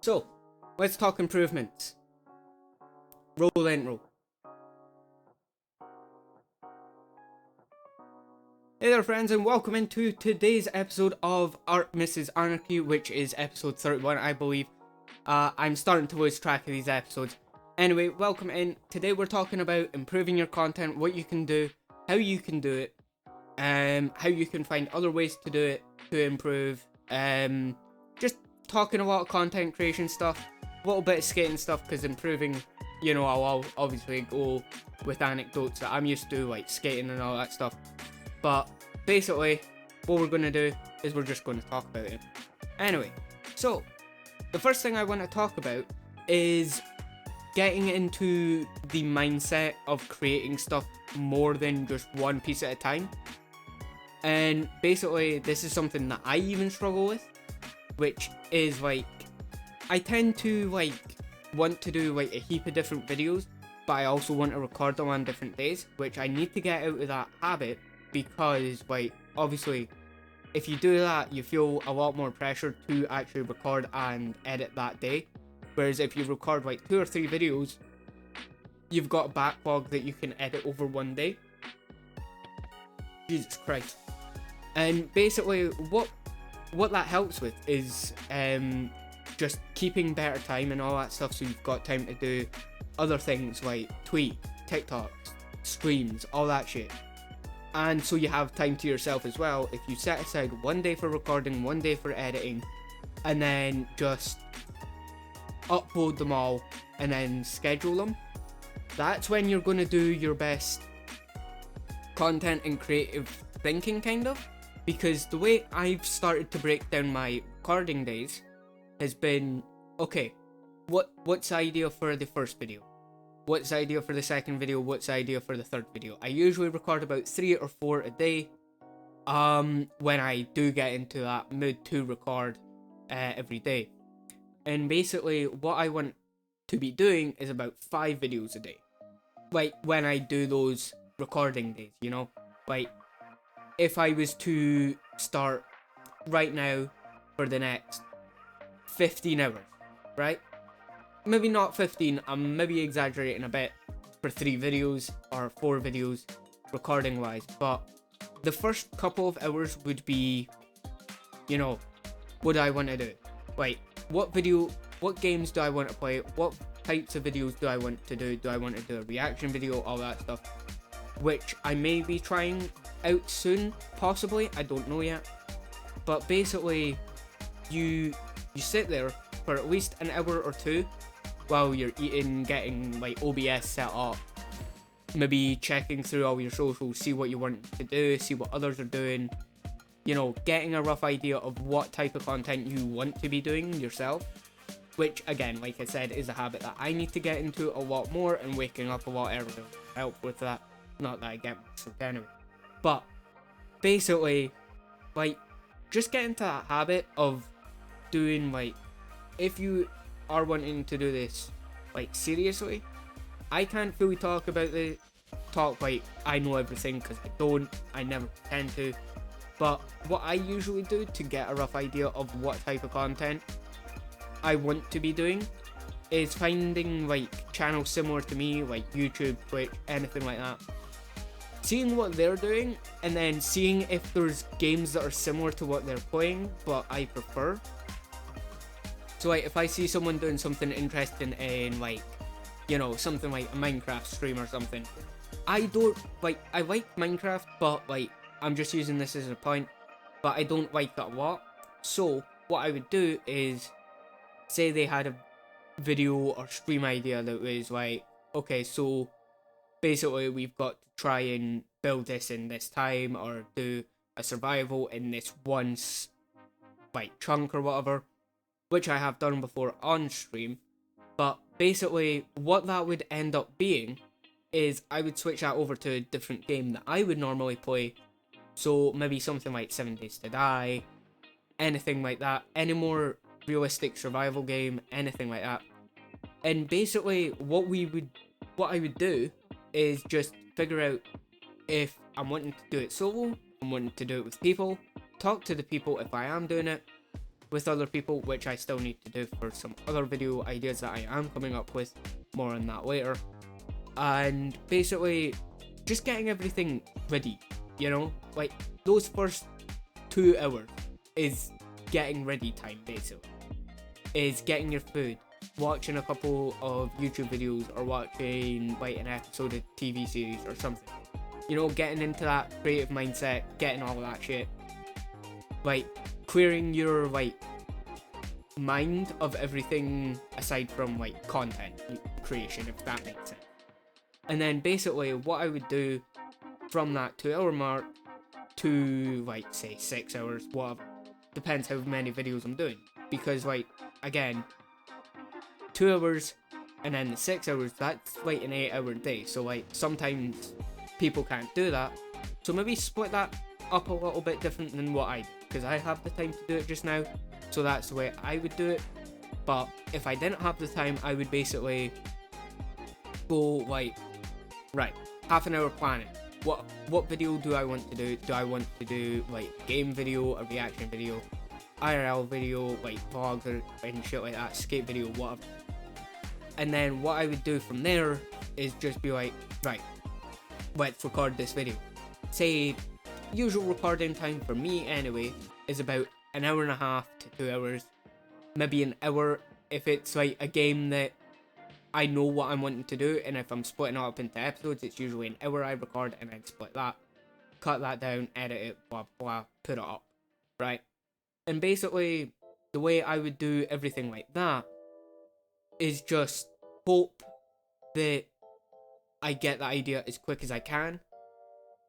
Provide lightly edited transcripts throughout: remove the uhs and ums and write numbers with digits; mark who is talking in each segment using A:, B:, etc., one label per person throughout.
A: So, let's talk improvements. Roll intro. Hey there friends, and welcome into today's episode of Artemis' Anarchy, which is episode 31 I believe. I'm starting to lose track of these episodes. Anyway, welcome in. Today we're talking about improving your content, what you can do, how you can do it, how you can find other ways to do it, to improve, just talking a lot of content creation stuff, a little bit of skating stuff, because improving, I'll obviously go with anecdotes that I'm used to, like skating and all that stuff. But basically, what we're going to do is we're just going to talk about it. Anyway, so the first thing I want to talk about is getting into the mindset of creating stuff more than just one piece at a time. And basically, this is something that I even struggle with, which is like, I tend to want to do like a heap of different videos, but I also want to record them on different days, which I need to get out of that habit. Because, obviously, if you do that, you feel a lot more pressure to actually record and edit that day. Whereas if you record, 2 or 3 videos, you've got a backlog that you can edit over one day. Jesus Christ. And basically, what that helps with is just keeping better time and all that stuff, so you've got time to do other things like tweet, TikToks, streams, all that shit. And so you have time to yourself as well. If you set aside one day for recording, one day for editing, and then just upload them all and then schedule them, that's when you're going to do your best content and creative thinking, kind of. Because the way I've started to break down my recording days has been, okay, what's the idea for the first video? What's the idea for the second video? What's the idea for the third video? I usually record about 3 or 4 a day when I do get into that mood to record every day. And basically what I want to be doing is about 5 videos a day. When I do those recording days, if I was to start right now for the next 15 hours, right? Maybe not 15, I'm maybe exaggerating a bit for 3 videos or 4 videos recording wise, but the first couple of hours would be, what do I want to do? What games do I want to play? What types of videos do I want to do? Do I want to do a reaction video? All that stuff, which I may be trying out soon, possibly, I don't know yet. But basically, you sit there for at least an hour or 2 while you're eating, getting OBS set up, maybe checking through all your socials, see what you want to do, see what others are doing, getting a rough idea of what type of content you want to be doing yourself, which again, like I said, is a habit that I need to get into a lot more, and waking up a lot earlier will help with that. Not that I get myself anyway, but basically, just get into that habit of doing, if you are wanting to do this seriously. I can't fully talk about I know everything, because I never pretend to, but what I usually do to get a rough idea of what type of content I want to be doing is finding channels similar to me, like YouTube, Twitch, anything like that, seeing what they're doing, and then seeing if there's games that are similar to what they're playing but I prefer. So if I see someone doing something interesting in something like a Minecraft stream or something, I like Minecraft, but I'm just using this as a point, but I don't like that a lot. So what I would do is, say they had a video or stream idea that was okay, so basically we've got to try and build this in this time, or do a survival in this one chunk or whatever, which I have done before on stream. But basically what that would end up being is I would switch that over to a different game that I would normally play. So maybe something like 7 Days to Die, anything like that, any more realistic survival game, anything like that. And basically what I would do is just figure out if I'm wanting to do it solo, I'm wanting to do it with people, talk to the people if I am doing it, with other people, which I still need to do for some other video ideas that I am coming up with. More on that later. And basically, just getting everything ready, you know? Like, those first 2 hours is getting ready time, basically. Is getting your food, watching a couple of YouTube videos, or watching, like, an episode of TV series or something. You know, getting into that creative mindset, getting all that shit. Like, clearing your, like, mind of everything aside from, like, content creation, if that makes sense. And then basically what I would do from that 2 hour mark to, like, say 6 hours, whatever, depends how many videos I'm doing, because, like, again, 2 hours and then the 6 hours, that's like an 8 hour day, so, like, sometimes people can't do that, so maybe split that up a little bit different than what I do, because I have the time to do it just now, so that's the way I would do it. But if I didn't have the time, I would basically go, like, right, half an hour planning. What video do I want to do? Do I want to do, like, a game video, a reaction video, IRL video, like vlogs and shit like that, skate video, whatever. And then what I would do from there is just be like, right, let's record this video. Say, usual recording time for me anyway is about an hour and a half to 2 hours, maybe an hour if it's like a game that I know what I'm wanting to do, and if I'm splitting it up into episodes, it's usually an hour I record and then split that, cut that down, edit it, blah blah, put it up, right? And basically, the way I would do everything like that is just hope that I get the idea as quick as I can,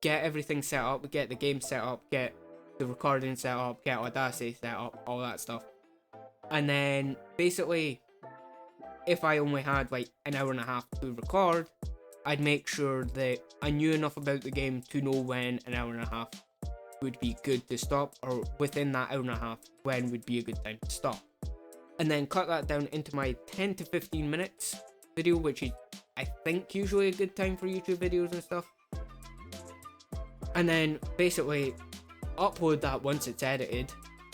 A: get everything set up, get the game set up, get the recording set up, get Audacity set up, all that stuff. And then basically, if I only had like an hour and a half to record, I'd make sure that I knew enough about the game to know when an hour and a half would be good to stop, or within that hour and a half, when would be a good time to stop. And then cut that down into my 10 to 15 minutes video, which is, I think, usually a good time for YouTube videos and stuff. And then basically upload that once it's edited.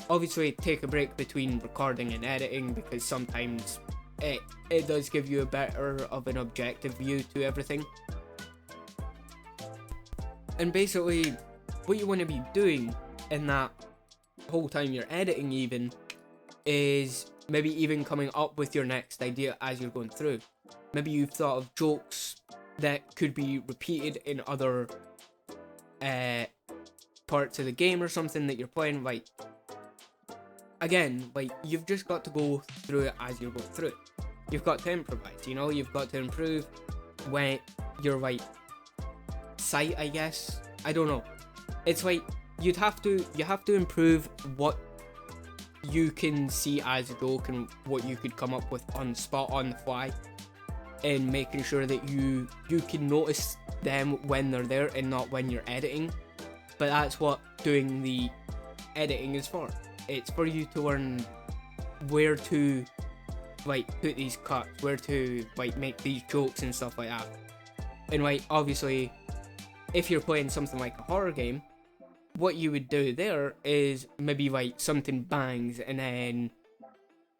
A: Obviously take a break between recording and editing, because sometimes it does give you a better of an objective view to everything. And basically what you want to be doing in that whole time you're editing even is maybe even coming up with your next idea as you're going through. Maybe you've thought of jokes that could be repeated in other parts of the game or something that you're playing. Like, again, like, you've just got to go through it as you're going through it. You've got to improvise, you know, you've got to improve when your, like, sight, I guess. I don't know. It's like you have to improve what you can see as a joke and what you could come up with on the spot, on the fly, and making sure that you can notice them when they're there and not when you're editing. But that's what doing the editing is for. It's for you to learn where to, like, put these cuts, where to, like, make these jokes and stuff like that. And, like, obviously, if you're playing something like a horror game, what you would do there is maybe, like, something bangs and then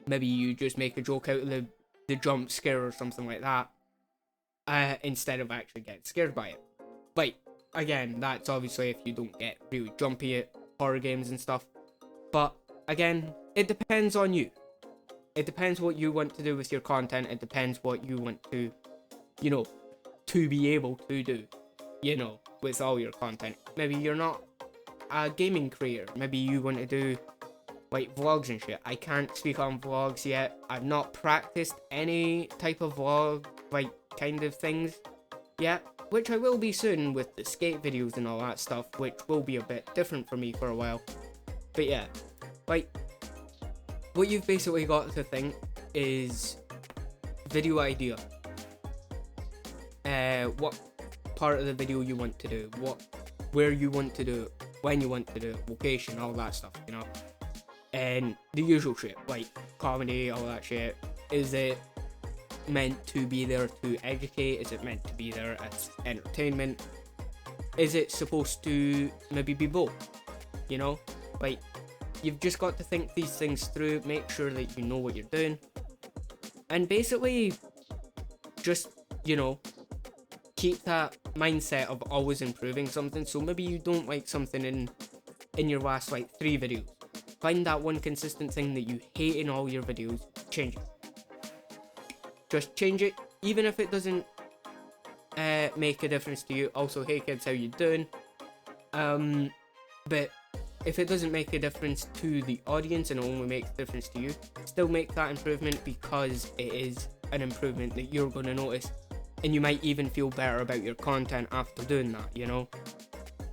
A: maybe you just make a joke out of the jump scare or something like that, instead of actually getting scared by it. Like, again, that's obviously if you don't get really jumpy at horror games and stuff. But again, it depends on you. It depends what you want to do with your content. It depends what you want to, you know, to be able to do, you know, with all your content. Maybe you're not a gaming creator. Maybe you want to do, like, vlogs and shit. I can't speak on vlogs yet. I've not practiced any type of vlog, like, kind of things yet, which I will be soon with the skate videos and all that stuff, which will be a bit different for me for a while. But yeah, like, what you've basically got to think is video idea. What part of the video you want to do, where you want to do it, when you want to do it, location, all that stuff, you know. And the usual shit, like comedy, all that shit. Is it meant to be there to educate? Is it meant to be there as entertainment? Is it supposed to maybe be both? You know, like, you've just got to think these things through, make sure that you know what you're doing, and basically just, you know, keep that mindset of always improving something. So maybe you don't like something in your last like 3 videos. Find that one consistent thing that you hate in all your videos, change it. Just change it, even if it doesn't make a difference to you. Also, hey kids, how you doing? But if it doesn't make a difference to the audience and it only makes a difference to you, still make that improvement, because it is an improvement that you're going to notice, and you might even feel better about your content after doing that, you know?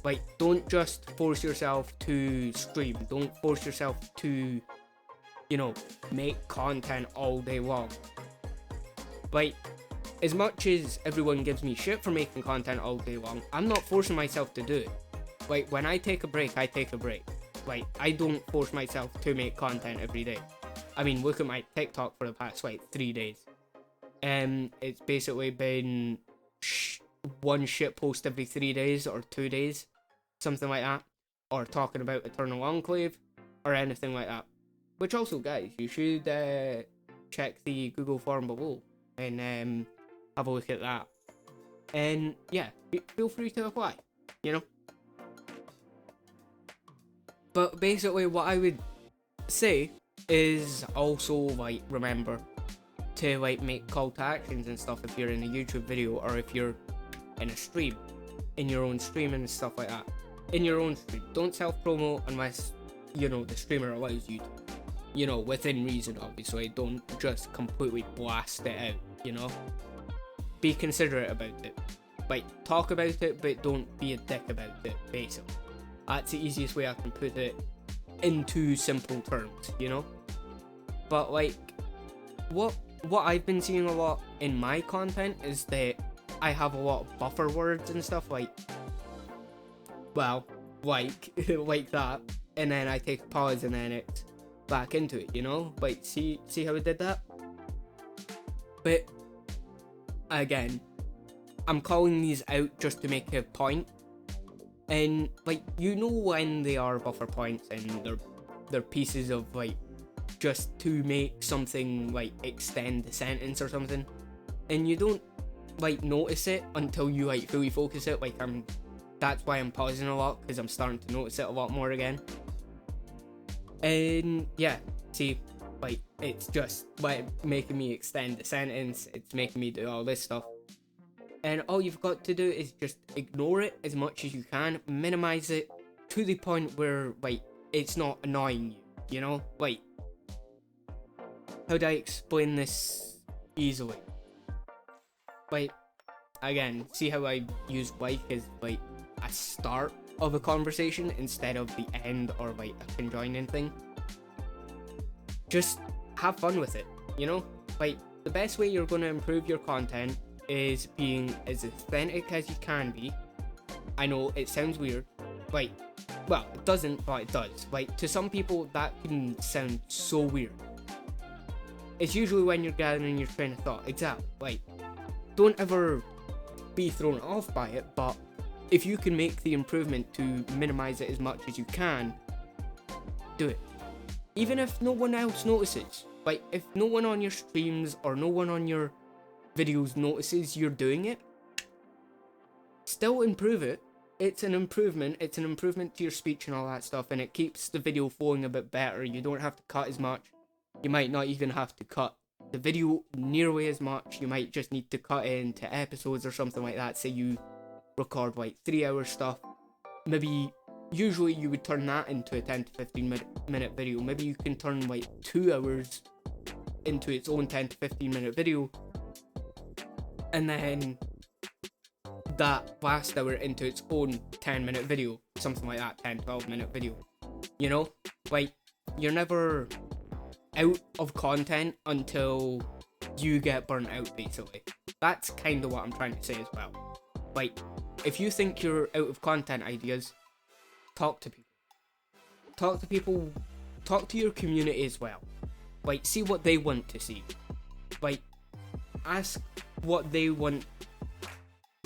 A: Like, don't just force yourself to stream, don't force yourself to, you know, make content all day long. Like, as much as everyone gives me shit for making content all day long, I'm not forcing myself to do it. Like, when I take a break, I take a break. Like, I don't force myself to make content every day. I mean, look at my TikTok for the past, like, 3 days. It's basically been one shit post every 3 days or 2 days. Something like that. Or talking about Eternal Enclave. Or anything like that. Which also, guys, you should check the Google form below. And have a look at that. And, yeah, feel free to apply. You know? But basically what I would say is also, like, remember to, like, make call to actions and stuff if you're in a YouTube video, or if you're in a stream, in your own stream and stuff like that. In your own stream. Don't self-promote unless, you know, the streamer allows you to. You know, within reason, obviously. Don't just completely blast it out, you know? Be considerate about it. Like, talk about it, but don't be a dick about it, basically. That's the easiest way I can put it into simple terms, you know? But, like, what I've been seeing a lot in my content is that I have a lot of buffer words and stuff, like, well, like that, and then I take a pause and then it's back into it, you know? Like, see how I did that? But, again, I'm calling these out just to make a point. And, like, you know when they are buffer points and they're pieces of, like, just to make something, like, extend the sentence or something. And you don't, like, notice it until you, like, fully focus it. Like, that's why I'm pausing a lot, because I'm starting to notice it a lot more again. And, yeah, see, like, it's just, like, making me extend the sentence. It's making me do all this stuff. And all you've got to do is just ignore it as much as you can, minimize it to the point where, like, it's not annoying you, you know? Like, how do I explain this easily? Like, again, see how I use like as, like, a start of a conversation instead of the end or, like, a conjoining thing? Just have fun with it, you know? Like, the best way you're going to improve your content is being as authentic as you can be. I know it sounds weird, like, well, it doesn't, but it does. Like, to some people that can sound so weird. It's usually when you're gathering your train of thought. Exactly. Like, don't ever be thrown off by it, but if you can make the improvement to minimize it as much as you can, do it. Even if no one else notices. Like, if no one on your streams or no one on your videos notices you're doing it, still improve it. It's an improvement to your speech and all that stuff, and it keeps the video flowing a bit better. You don't have to cut as much. You might not even have to cut the video nearly as much. You might just need to cut it into episodes or something like that. Say you record, like, 3-hour stuff, maybe usually you would turn that into a 10 to 15 minute video. Maybe you can turn, like, 2 hours into its own 10 to 15 minute video, and then that last hour into its own 10-minute video, something like that, 10-12 minute video, you know? Like, you're never out of content until you get burnt out, basically. That's kind of what I'm trying to say as well. Like, if you think you're out of content ideas, talk to people. Talk to your community as well. Like, see what they want to see. Like, ask what they want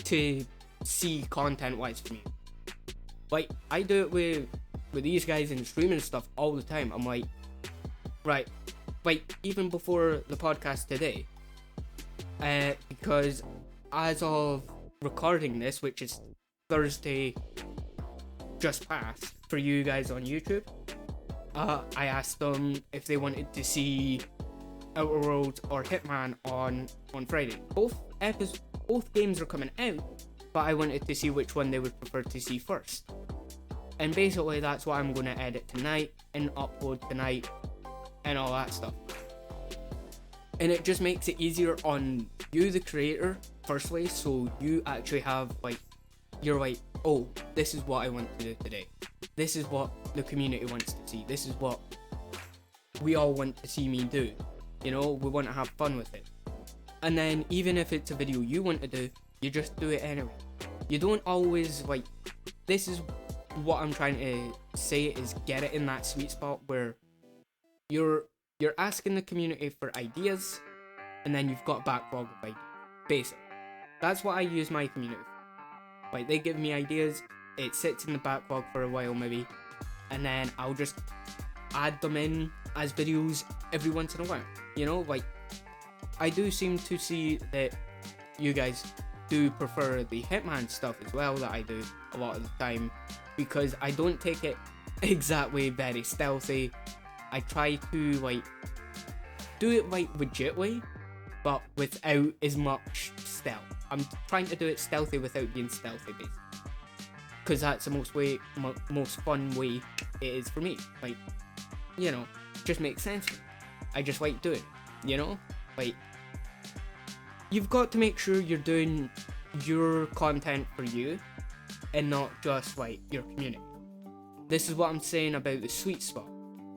A: to see content-wise from you. Like, I do it with with these guys and streaming stuff all the time, I'm like, right, like even before the podcast today, because as of recording this, which is Thursday just past for you guys on YouTube, I asked them if they wanted to see Outer Worlds or Hitman on Friday. Both games are coming out, but I wanted to see which one they would prefer to see first. And basically that's what I'm going to edit tonight and upload tonight and all that stuff. And it just makes it easier on you, the creator, firstly, so you actually have, like, you're like, oh, this is what I want to do today. This is what the community wants to see. This is what we all want to see me do. You know, we want to have fun with it. And then even if it's a video you want to do, you just do it anyway. You don't always, like, this is what I'm trying to say, is get it in that sweet spot where you're asking the community for ideas, and then you've got a backlog of ideas. Basically, that's what I use my community for. Like, they give me ideas, it sits in the backlog for a while maybe, and then I'll just add them in as videos every once in a while. You know, like, I do seem to see that you guys do prefer the Hitman stuff as well that I do a lot of the time, because I don't take it exactly very stealthy. I try to, like, do it, like, legit way, but without as much stealth. I'm trying to do it stealthy without being stealthy, basically, because that's the most fun way it is for me. Like, you know, just makes sense. I just like doing it, you know? Like, you've got to make sure you're doing your content for you and not just, like, your community. This is what I'm saying about the sweet spot.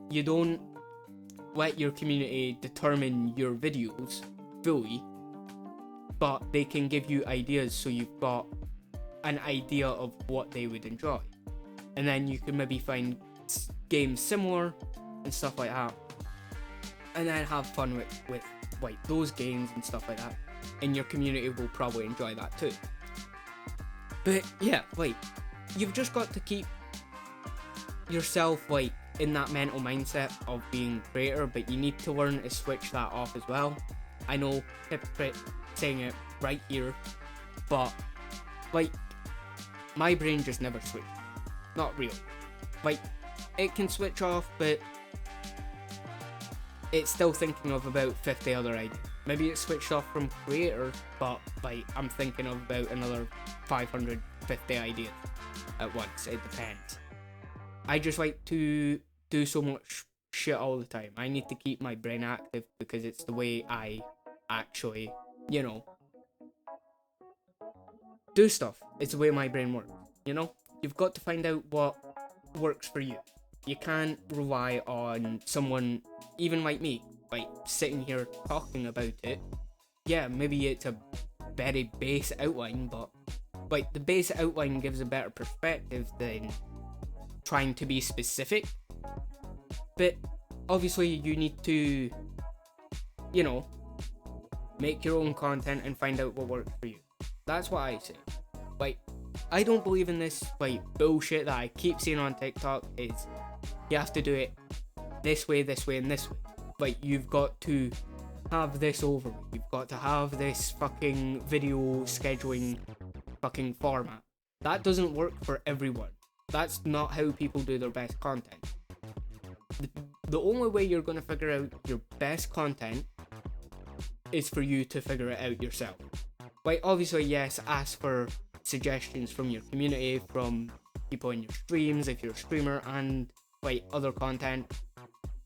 A: You don't let your community determine your videos fully, but they can give you ideas, so you've got an idea of what they would enjoy. And then you can maybe find games similar and stuff like that, and then have fun with like those games and stuff like that, and your community will probably enjoy that too. But yeah, like, you've just got to keep yourself, like, in that mental mindset of being creator, but you need to learn to switch that off as well. I know, hypocrite saying it right here, but, like, my brain just never switches. Not real. Like, it can switch off, but it's still thinking of about 50 other ideas. Maybe it's switched off from creator, but, like, I'm thinking of about another 550 ideas at once. It depends. I just like to do so much shit all the time. I need to keep my brain active because it's the way I actually, you know, do stuff. It's the way my brain works, you know? You've got to find out what works for you. You can't rely on someone, even like me, like, sitting here talking about it. Yeah, maybe it's a very base outline, but, like, the base outline gives a better perspective than trying to be specific. But obviously you need to, you know, make your own content and find out what works for you. That's what I say. Like, I don't believe in this, like, bullshit that I keep seeing on TikTok, is you have to do it this way, and this way. Like, you've got to have this over. You've got to have this fucking video scheduling fucking format. That doesn't work for everyone. That's not how people do their best content. The only way you're going to figure out your best content is for you to figure it out yourself. Like, obviously, yes, ask for suggestions from your community, from people in your streams if you're a streamer, and, like, other content.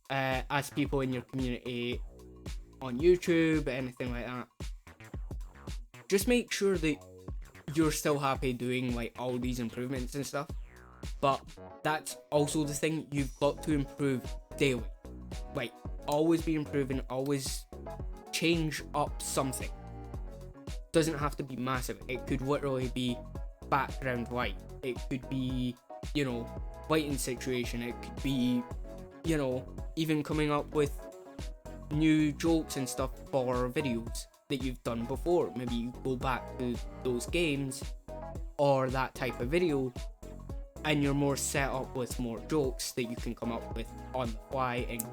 A: Ask people in your community on YouTube, anything like that. Just make sure that you're still happy doing, like, all these improvements and stuff. But that's also the thing, you've got to improve daily. Like, always be improving, always change up something. Doesn't have to be massive. It could literally be background light. It could be, you know, lighting situation. It could be, you know, even coming up with new jokes and stuff for videos that you've done before. Maybe you go back to those games or that type of video and you're more set up with more jokes that you can come up with on the fly, and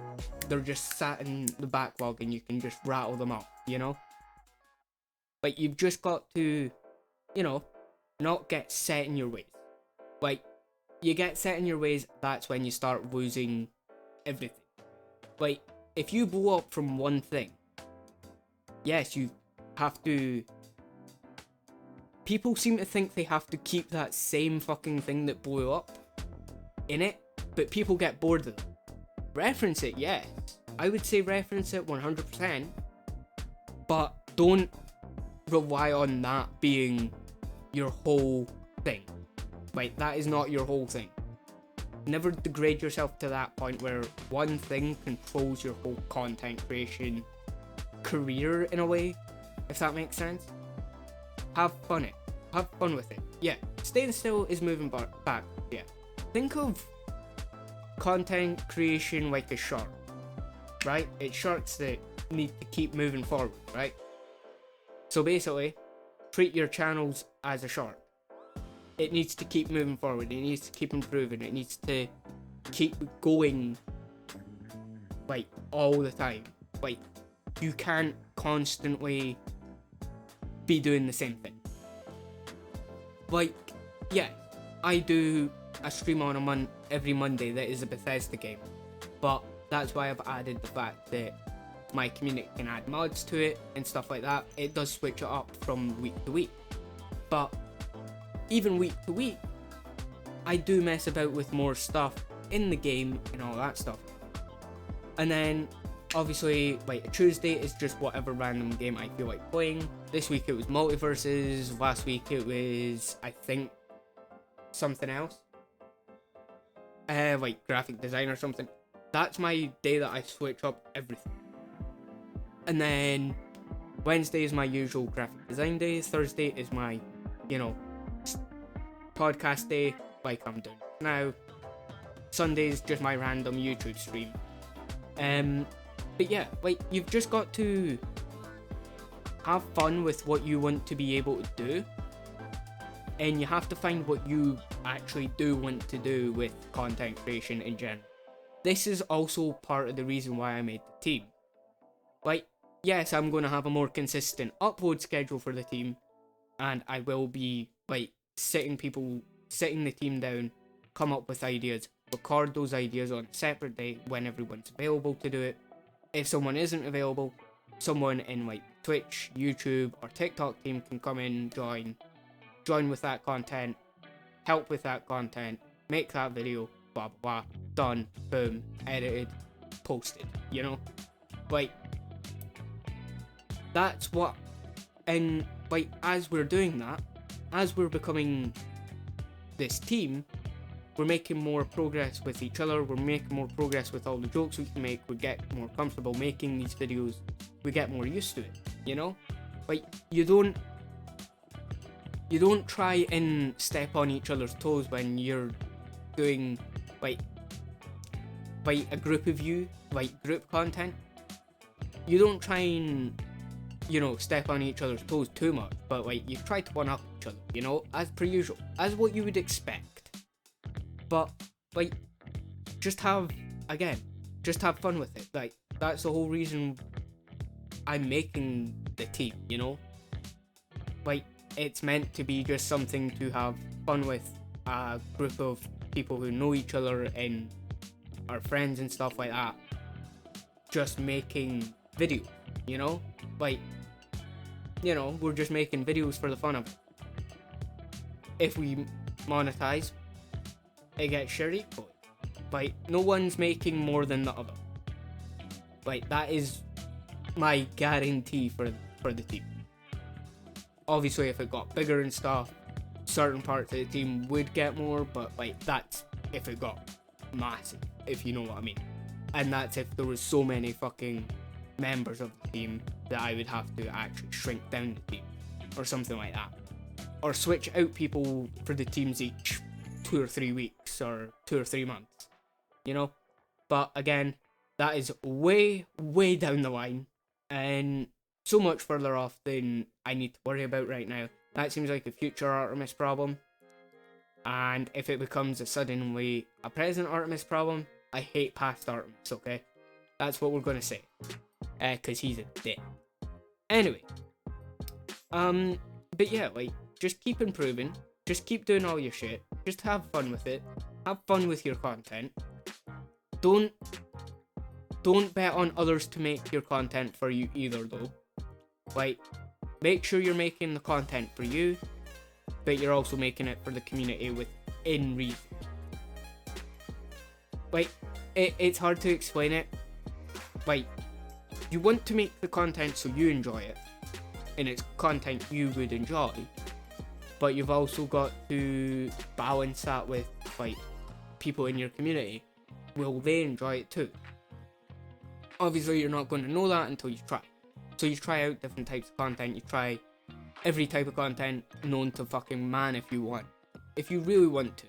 A: they're just sat in the backlog and you can just rattle them up, you know? Like, you've just got to, you know, not get set in your ways. Like, you get set in your ways, that's when you start losing everything. Like, if you blow up from one thing, yes, you have to... People seem to think they have to keep that same fucking thing that blew up in it, but people get bored of it. Reference it, yes. I would say reference it 100%, but don't rely on that being your whole thing. Like, that is not your whole thing. Never degrade yourself to that point where one thing controls your whole content creation career in a way, if that makes sense. Have fun with it. Yeah, staying still is moving back. Yeah. Think of content creation like a shark, right? It's sharks that need to keep moving forward, right? So basically, treat your channels as a shark. It needs to keep moving forward. It needs to keep improving. It needs to keep going, like, all the time. Like, you can't constantly be doing the same thing. Like, yeah, I do a stream on every Monday that is a Bethesda game, but that's why I've added the fact that my community can add mods to it and stuff like that. It does switch it up from week to week, but even week to week, I do mess about with more stuff in the game and all that stuff. And then obviously, like, a Tuesday is just whatever random game I feel like playing. This week it was Multiverses, last week it was, I think, something else. Like graphic design or something. That's my day that I switch up everything. And then Wednesday is my usual graphic design day. Thursday is my, you know, podcast day, like I'm doing now. Sunday is just my random YouTube stream. But yeah, like, you've just got to have fun with what you want to be able to do, and you have to find what you actually do want to do with content creation in general. This is also part of the reason why I made the team. Like, yes, I'm going to have a more consistent upload schedule for the team, and I will be, like, sitting the team down, come up with ideas, record those ideas on a separate day when everyone's available to do it. If someone isn't available, someone in, like, Twitch, YouTube, or TikTok team can come in, join with that content, help with that content, make that video, blah blah blah, done, boom, edited, posted, you know? Like, that's what, and, like, as we're doing that, as we're becoming this team, we're making more progress with each other, we're making more progress with all the jokes we can make, we get more comfortable making these videos, we get more used to it, you know? Like, you don't try and step on each other's toes when you're doing, like a group of you, like, group content. You don't try and, you know, step on each other's toes too much, but, like, you try to one-up each other, you know, as per usual, as what you would expect. But, like, just have fun with it. Like, that's the whole reason I'm making the team, you know? Like, it's meant to be just something to have fun with, a group of people who know each other and are friends and stuff like that, just making videos, you know? Like, you know, we're just making videos for the fun of it. If we monetize, it gets shared equally. Like, no one's making more than the other. Like, that is my guarantee for the team. Obviously, if it got bigger and stuff, certain parts of the team would get more, but, like, that's if it got massive, if you know what I mean. And that's if there was so many fucking members of the team that I would have to actually shrink down the team, or something like that. Or switch out people for the teams each 2 or 3 weeks, or 2 or 3 months, you know? But again, that is way, way down the line, and so much further off than I need to worry about right now. That seems like a future Artemis problem. And if it becomes suddenly a present Artemis problem, I hate past Artemis, okay? That's what we're gonna say. Cause he's a dick. Anyway. But yeah, like, just keep improving. Just keep doing all your shit. Just have fun with it. Have fun with your content. Don't bet on others to make your content for you either, though. Like, make sure you're making the content for you, but you're also making it for the community within reason. Like, it's hard to explain it. Like, you want to make the content so you enjoy it, and it's content you would enjoy, but you've also got to balance that with, like, people in your community. Will they enjoy it too? Obviously, you're not going to know that until you try. So you try out different types of content. You try every type of content known to fucking man if you want. If you really want to.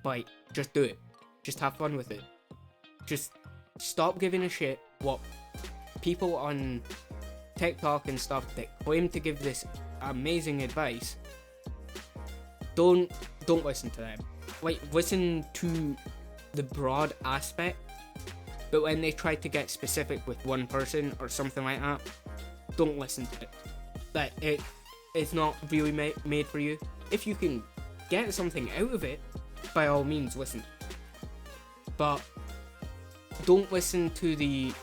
A: Like, just do it. Just have fun with it. Just stop giving a shit what people on TikTok and stuff that claim to give this amazing advice. Don't listen to them. Like, listen to the broad aspect, but when they try to get specific with one person or something like that, don't listen to it. That it's not really made for you. If you can get something out of it, by all means listen. But don't listen to the,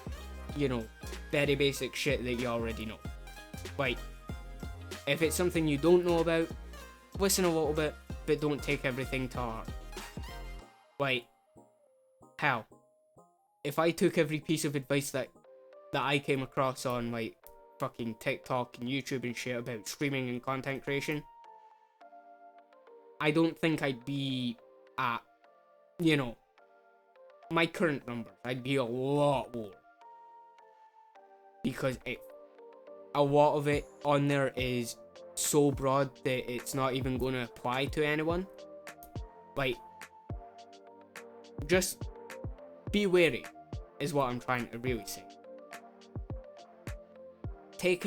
A: very basic shit that you already know. Like, if it's something you don't know about, listen a little bit, but don't take everything to heart. Like, hell, if I took every piece of advice that I came across on, like, fucking TikTok and YouTube and shit about streaming and content creation, I don't think I'd be at, my current numbers. I'd be a lot lower. Because a lot of it on there is so broad that it's not even going to apply to anyone. Like, just be wary is what I'm trying to really say. Take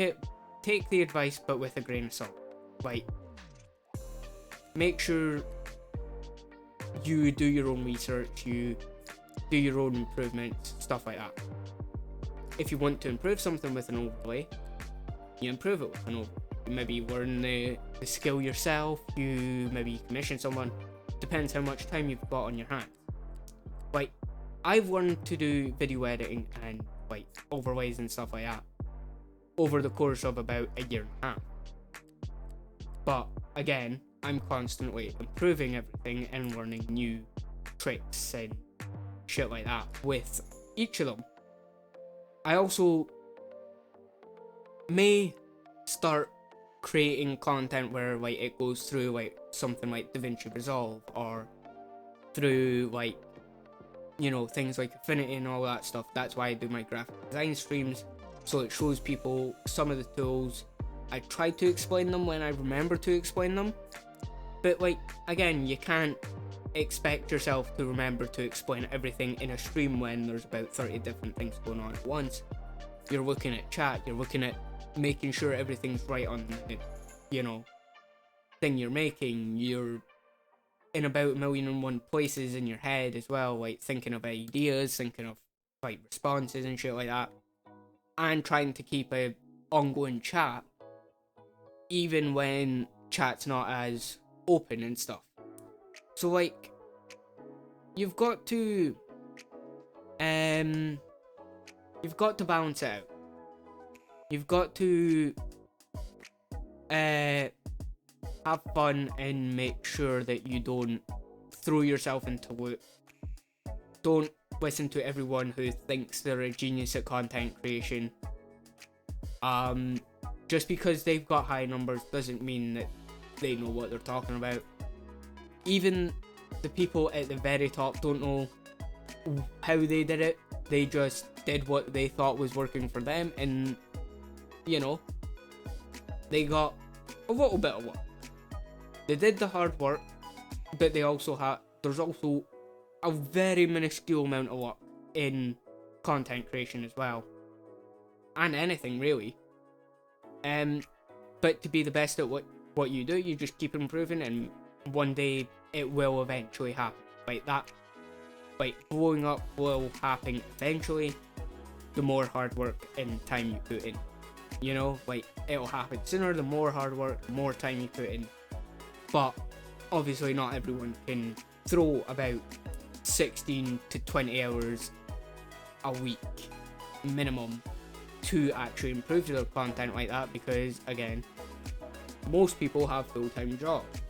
A: the advice, but with a grain of salt. Like, make sure you do your own research, you do your own improvements, stuff like that. If you want to improve something with an overlay, you improve it with an overlay. You maybe learn the skill yourself, you maybe commission someone. Depends how much time you've got on your hands. Like, I've learned to do video editing and, like, overlays and stuff like that over the course of about a year and a half. But again, I'm constantly improving everything and learning new tricks and shit like that with each of them. I also may start creating content where, like, it goes through, like, something like DaVinci Resolve, or through, like, things like Affinity and all that stuff. That's why I do my graphic design streams, so it shows people some of the tools. I try to explain them when I remember to explain them, but, like, again, you can't expect yourself to remember to explain everything in a stream when there's about 30 different things going on at once. You're looking at chat, you're looking at making sure everything's right on the, thing you're making. You're in about 1,000,001 places in your head as well, like, thinking of ideas, thinking of, like, responses and shit like that, and trying to keep a ongoing chat even when chat's not as open and stuff. So, like, you've got to balance it out. You've got to have fun and make sure that you don't throw yourself into loop. Don't listen to everyone who thinks they're a genius at content creation. Just because they've got high numbers doesn't mean that they know what they're talking about. Even the people at the very top don't know how they did it. They just did what they thought was working for them, and they got a little bit of luck. They did the hard work, but there's also a very minuscule amount of luck in content creation as well, and anything really. But to be the best at what you do, you just keep improving and one day it will eventually happen. Like that, like blowing up will happen eventually. The more hard work and time you put in, you know, like it'll happen sooner. The more hard work, the more time you put in. But obviously, not everyone can throw about 16 to 20 hours a week minimum to actually improve their content like that, because again, most people have full-time jobs.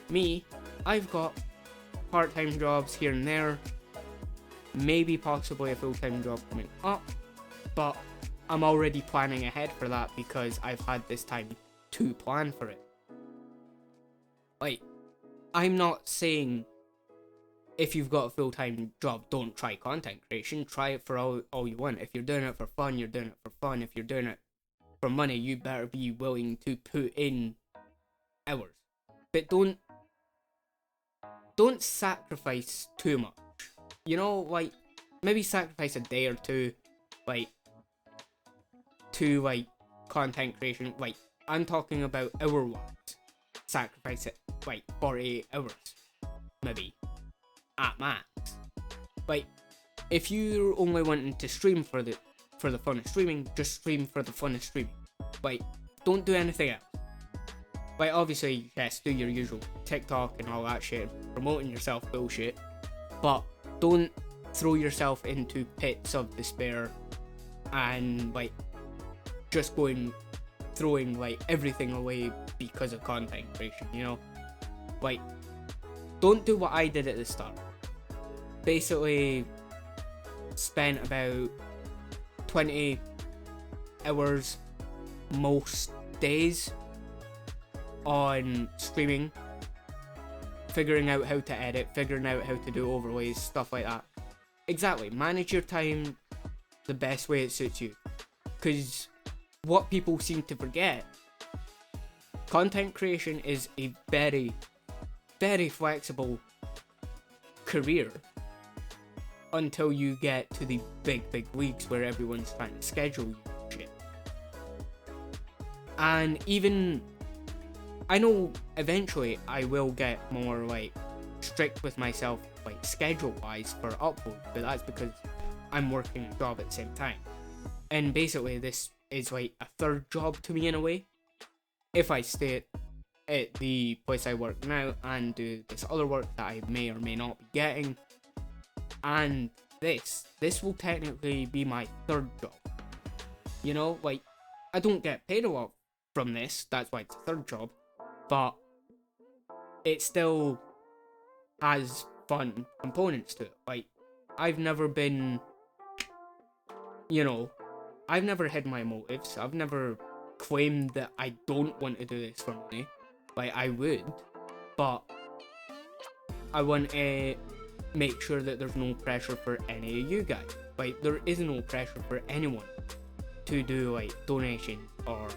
A: Me, I've got part-time jobs here and there, maybe possibly a full-time job coming up, but I'm already planning ahead for that because I've had this time to plan for it. Like, I'm not saying if you've got a full-time job, don't try content creation. Try it for all you want. If you're doing it for fun, you're doing it for fun. If you're doing it for money, you better be willing to put in hours. But don't sacrifice too much. You know, like, maybe sacrifice a day or two, like, to, like, content creation. Like, I'm talking about hour-wise. Sacrifice it, like, 48 hours, maybe, at max. Like, if you're only wanting to stream for the fun of streaming, just stream for the fun of streaming. Like, don't do anything else. Like, obviously, yes, do your usual TikTok and all that shit, promoting yourself bullshit, but don't throw yourself into pits of despair and, like, just throwing, like, everything away because of content creation, you know? Like, don't do what I did at the start. Basically, spent about 20 hours most days on streaming, figuring out how to edit, figuring out how to do overlays, stuff like that. Exactly, manage your time the best way it suits you. Because what people seem to forget, content creation is a very, very flexible career until you get to the big leagues where everyone's trying to schedule you and shit. And even, I know eventually I will get more, like, strict with myself, like, schedule-wise for upload, but that's because I'm working a job at the same time. And basically this is like a third job to me in a way. If I stay at the place I work now and do this other work that I may or may not be getting, and this will technically be my third job. You know, like, I don't get paid a lot from this, that's why it's a third job, but it still has fun components to it. Like, I've never been, you know, I've never hid my motives. I've never claimed that I don't want to do this for money. Like, I would, but I want to make sure that there's no pressure for any of you guys. Like, there is no pressure for anyone to do, like, donations or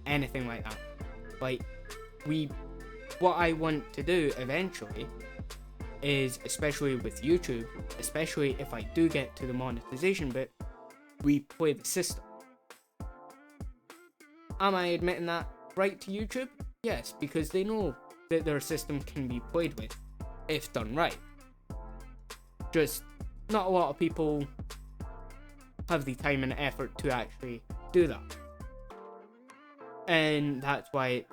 A: anything like that. Like, what I want to do eventually is, especially with YouTube, especially if I do get to the monetization bit, we play the system. Am I admitting that right to YouTube? Yes, because they know that their system can be played with if done right. Just not a lot of people have the time and effort to actually do that. And that's why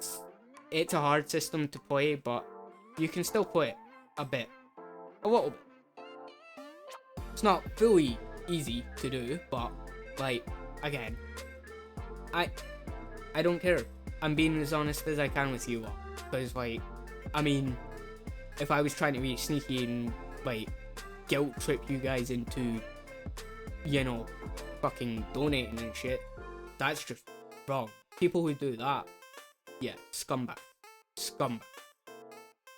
A: it's a hard system to play, but you can still play it a little bit. It's not fully easy to do, but, like, again, I don't care. I'm being as honest as I can with you all, because, like, I mean, if I was trying to be sneaky and, like, guilt trip you guys into, you know, fucking donating and shit, that's just wrong. People who do that, yeah, scumbag.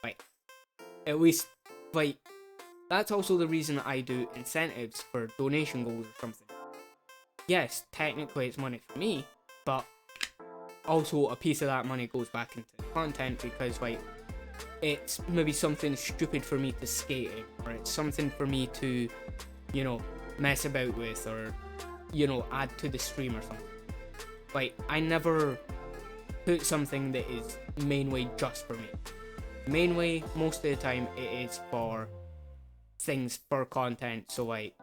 A: Like, at least, like, that's also the reason I do incentives for donation goals or something. Yes, technically it's money for me, but also a piece of that money goes back into the content because, like, it's maybe something stupid for me to skate in, or it's something for me to, you know, mess about with, or, you know, add to the stream or something. Like, I never put something that is mainly just for me. mainly, most of the time, it is for things for content. So like,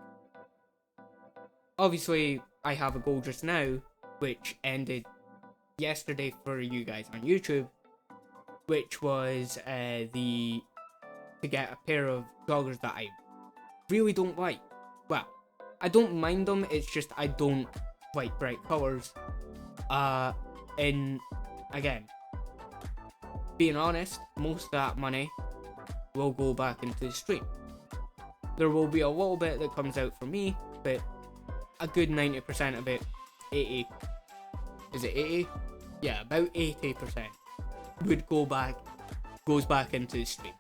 A: obviously, I have a goal just now, which ended yesterday for you guys on YouTube, which was to get a pair of joggers that I really don't like. Well, I don't mind them, it's just I don't like bright colours. And again, being honest, most of that money will go back into the stream. There will be a little bit that comes out for me, but a good 90% of it, 80, is it 80? Yeah, about 80% goes back into the stream.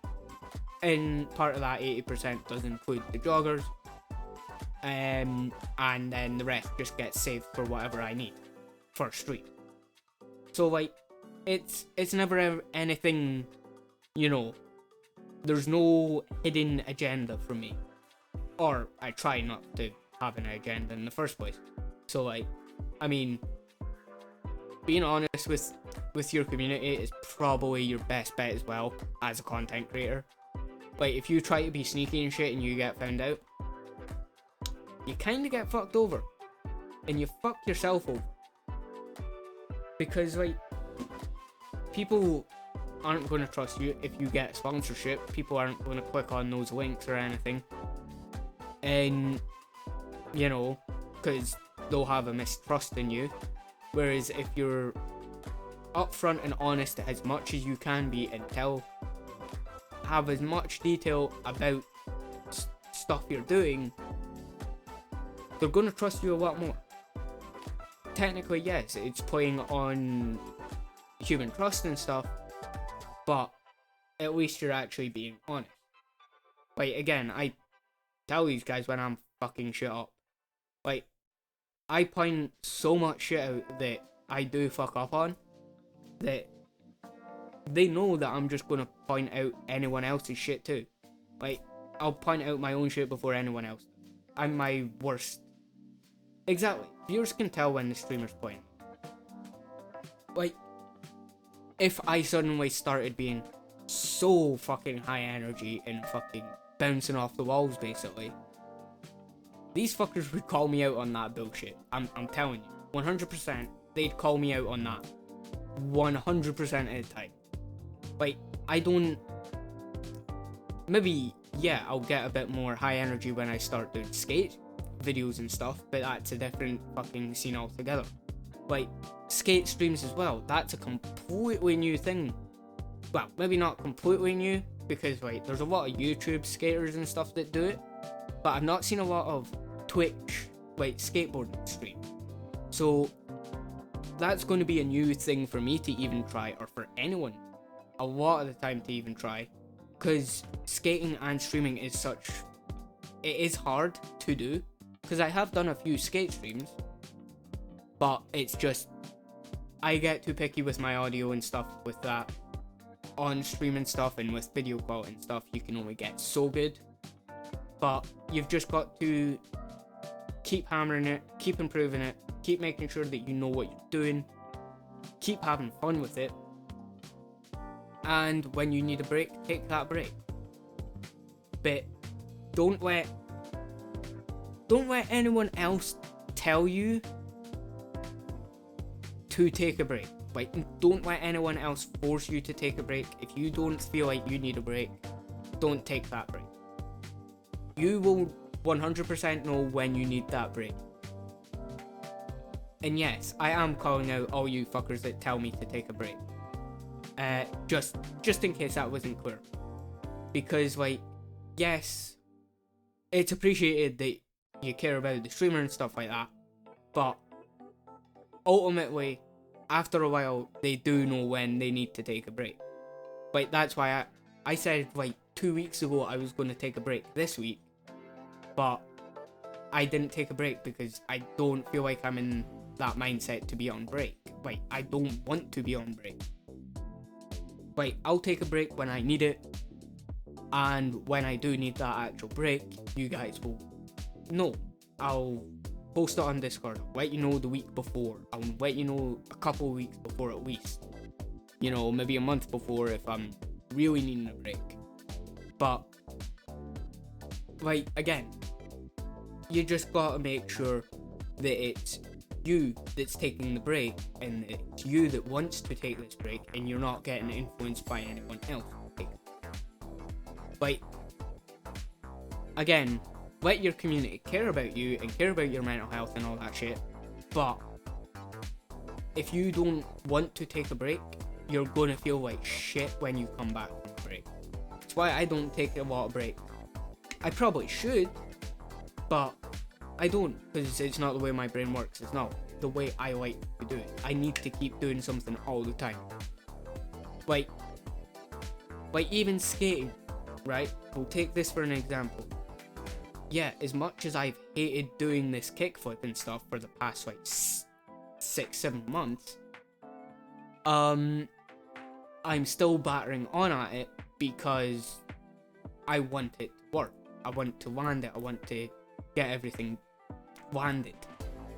A: And part of that 80% does include the joggers, and then the rest just gets saved for whatever I need for stream. So like, it's never anything, you know, there's no hidden agenda for me, or I try not to have an agenda in the first place. So like, I mean, being honest with your community is probably your best bet as well as a content creator. Like, if you try to be sneaky and shit and you get found out, you kind of get fucked over, and you fuck yourself over, because like, people aren't going to trust you if you get sponsorship. People aren't going to click on those links or anything, and you know, because they'll have a mistrust in you. Whereas if you're upfront and honest as much as you can be, and have as much detail about stuff you're doing, they're going to trust you a lot more. Technically, yes, it's playing on human trust and stuff, but at least you're actually being honest. Like, again, I tell these guys when I'm fucking shit up. Like, I point so much shit out that I do fuck up on, that they know that I'm just gonna point out anyone else's shit too. Like, I'll point out my own shit before anyone else. I'm my worst. Exactly. Viewers can tell when the streamer's playing. Like, if I suddenly started being so fucking high energy and fucking bouncing off the walls, basically, these fuckers would call me out on that bullshit. I'm telling you, 100%, they'd call me out on that 100% of the time. Like, I don't... Maybe, yeah, I'll get a bit more high energy when I start doing skate videos and stuff, but that's a different fucking scene altogether. Like, skate streams as well, that's a completely new thing. Well, maybe not completely new, because like, there's a lot of YouTube skaters and stuff that do it, but I've not seen a lot of Twitch, like, skateboarding stream. So that's going to be a new thing for me to even try, or for anyone a lot of the time to even try, because skating and streaming is such, it is hard to do, because I have done a few skate streams, but it's just, I get too picky with my audio and stuff with that. On stream and stuff, and with video quality and stuff, you can only get so good, but you've just got to keep hammering it, keep improving it, keep making sure that you know what you're doing, keep having fun with it, and when you need a break, take that break. But don't let anyone else tell you to take a break. Like, don't let anyone else force you to take a break. If you don't feel like you need a break, don't take that break. You will 100% know when you need that break. And yes, I am calling out all you fuckers that tell me to take a break. Just in case that wasn't clear. Because, like, yes, it's appreciated that you care about the streamer and stuff like that, but ultimately, after a while, they do know when they need to take a break. Like, that's why I said, like, 2 weeks ago I was going to take a break this week, but I didn't take a break because I don't feel like I'm in that mindset to be on break. Like, I don't want to be on break. Like, I'll take a break when I need it, and when I do need that actual break, you guys will know. I'll post it on Discord, I'll let you know the week before, I'll let you know a couple of weeks before at least. You know, maybe a month before if I'm really needing a break. But, like, again, you just gotta make sure that it's you that's taking the break, and it's you that wants to take this break, and you're not getting influenced by anyone else. Like, again, let your community care about you and care about your mental health and all that shit, but if you don't want to take a break, you're gonna feel like shit when you come back from the break. That's why I don't take a lot of breaks. I probably should, but I don't, because it's not the way my brain works. It's not the way I like to do it. I need to keep doing something all the time. Like even skating, right? We'll take this for an example. Yeah, as much as I've hated doing this kickflip and stuff for the past like 6-7 months, I'm still battering on at it because I want it to work. I want to land it. I want to get everything landed.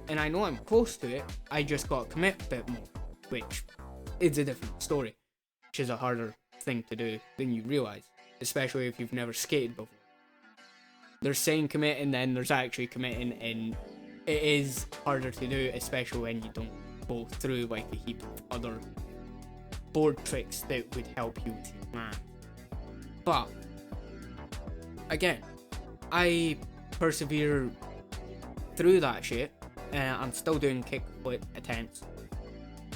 A: And I know I'm close to it. I just got to commit a bit more, which is a different story, which is a harder thing to do than you realize, especially if you've never skated before. There's saying commit, and then there's actually committing, and it is harder to do, especially when you don't go through like a heap of other board tricks that would help you with your plan. But again, I persevere through that shit, and I'm still doing kickflip attempts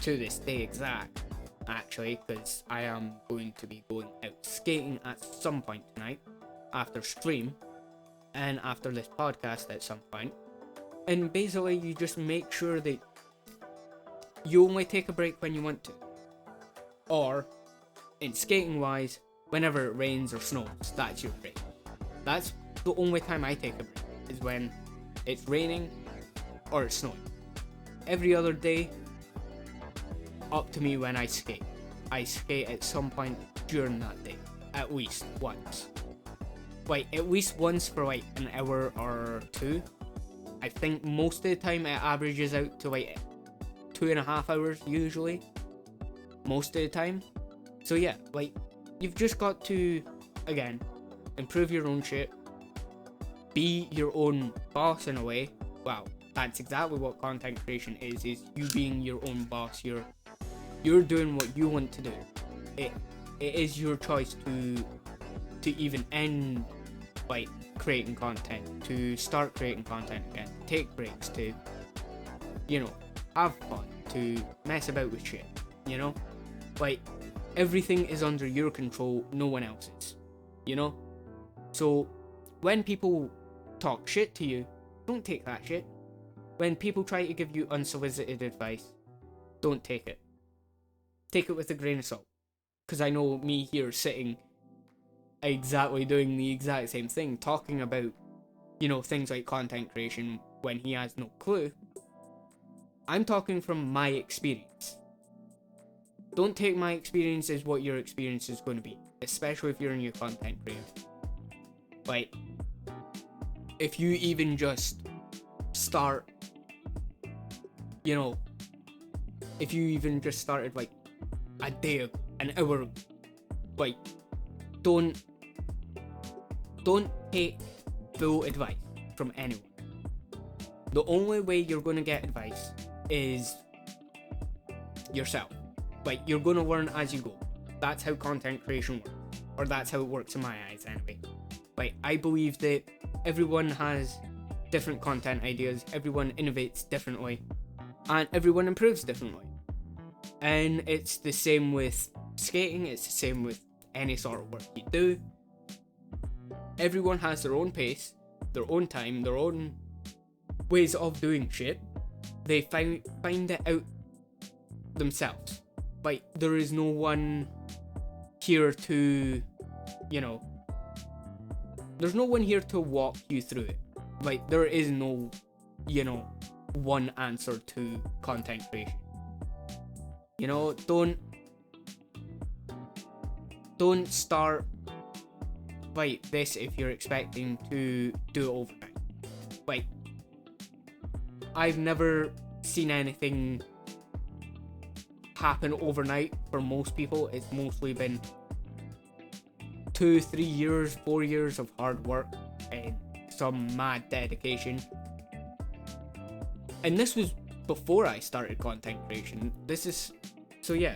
A: to this day exact, actually, because I am going to be going out skating at some point tonight after stream and after this podcast at some point. And basically you just make sure that you only take a break when you want to, or in skating wise, whenever it rains or snows, that's your break. That's the only time I take a break, is when it's raining or it's snowing. Every other day, up to me when I skate. I skate at some point during that day, at least once. Like, at least once for like an hour or two. I think most of the time it averages out to like 2.5 hours usually. Most of the time. So yeah, like, you've just got to, again, improve your own shit. Be your own boss in a way. Wow, that's exactly what content creation is you being your own boss. You're doing what you want to do. It is your choice to even end like creating content, to start creating content again, take breaks, to, you know, have fun, to mess about with shit, you know? Like, everything is under your control, no one else's, you know? So when people talk shit to you, don't take that shit. When people try to give you unsolicited advice, don't take it. Take it with a grain of salt. Because I know me here sitting exactly doing the exact same thing, talking about, you know, things like content creation when he has no clue. I'm talking from my experience. Don't take my experience as what your experience is going to be, especially if you're a new content creator. Like, if you even just start, you know, if you even just started like a day ago, an hour ago, like, don't take full advice from anyone. The only way you're going to get advice is yourself. Like, you're going to learn as you go. That's how content creation works, or that's how it works in my eyes anyway. Like, I believe that everyone has different content ideas, everyone innovates differently, and everyone improves differently. And it's the same with skating, it's the same with any sort of work you do. Everyone has their own pace, their own time, their own ways of doing shit. They find it out themselves. Like, there is no one here to, you know, there's no one here to walk you through it. Like, there is no, you know, one answer to content creation. You know, don't start like this if you're expecting to do it overnight. Like, I've never seen anything happen overnight for most people. It's mostly been 2-3 years, 4 years of hard work and some mad dedication. And this was before I started content creation. So yeah,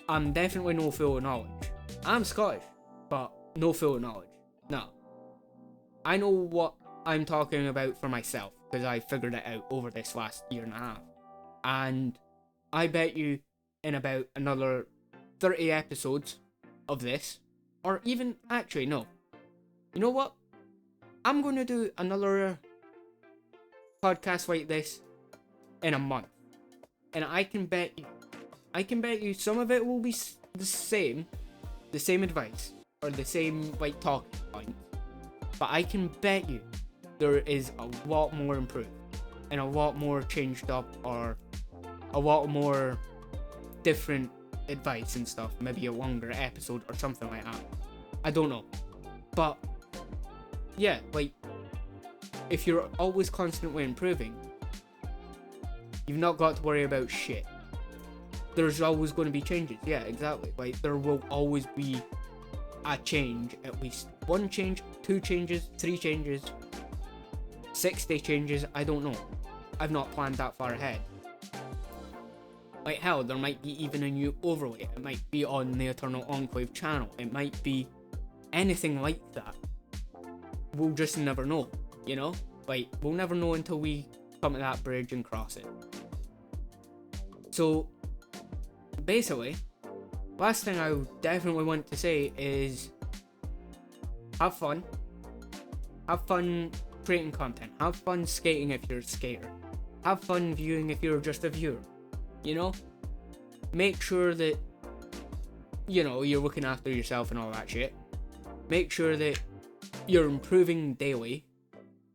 A: I'm definitely no full of knowledge. I'm Scottish, but no full of knowledge. No. I know what I'm talking about for myself, because I figured it out over this last year and a half. And I bet you in about another 30 episodes of this, or even, actually, no. You know what? I'm going to do another podcast like this in a month. And I can bet you some of it will be the same advice, or the same, like, talking point. But I can bet you there is a lot more improved, and a lot more changed up, or a lot more different advice and stuff. Maybe a longer episode or something like that. I don't know. But yeah, like, if you're always constantly improving, you've not got to worry about shit. There's always going to be changes. Yeah, exactly. Like, there will always be a change. At least one change, 2 changes, 3 changes, 60 changes. I don't know. I've not planned that far ahead. Like, hell, there might be even a new overlay. It might be on the Eternal Enclave channel. It might be anything like that. We'll just never know, you know? Like, we'll never know until we come to that bridge and cross it. So, basically, last thing I definitely want to say is have fun. Have fun creating content. Have fun skating if you're a skater. Have fun viewing if you're just a viewer. You know? Make sure that, you know, you're looking after yourself and all that shit. Make sure that you're improving daily,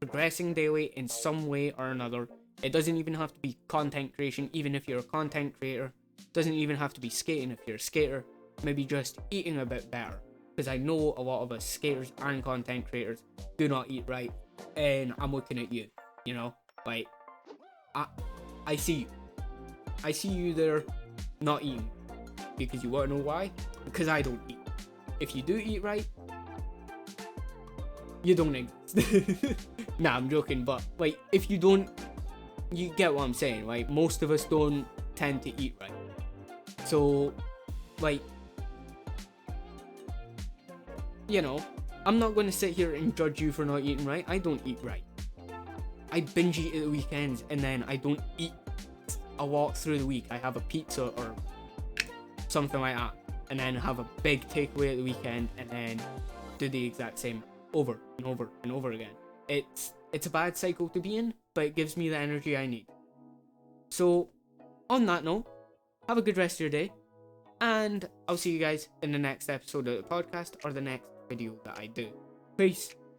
A: progressing daily in some way or another. It doesn't even have to be content creation, even if you're a content creator. It doesn't even have to be skating if you're a skater. Maybe just eating a bit better. Because I know a lot of us skaters and content creators do not eat right. And I'm looking at you, you know? Like, I see you. I see you there not eating. Because you want to know why? Because I don't eat. If you do eat right, you don't exist. Nah, I'm joking, but, like, if you don't, you get what I'm saying, like, most of us don't tend to eat right. So, like, you know, I'm not going to sit here and judge you for not eating right. I don't eat right. I binge eat at the weekends, and then I don't eat a lot through the week. I have a pizza or something like that, and then have a big takeaway at the weekend, and then do the exact same over and over and over again. It's a bad cycle to be in, but it gives me the energy I need. So, on that note, have a good rest of your day, and I'll see you guys in the next episode of the podcast, or the next video that I do. Peace.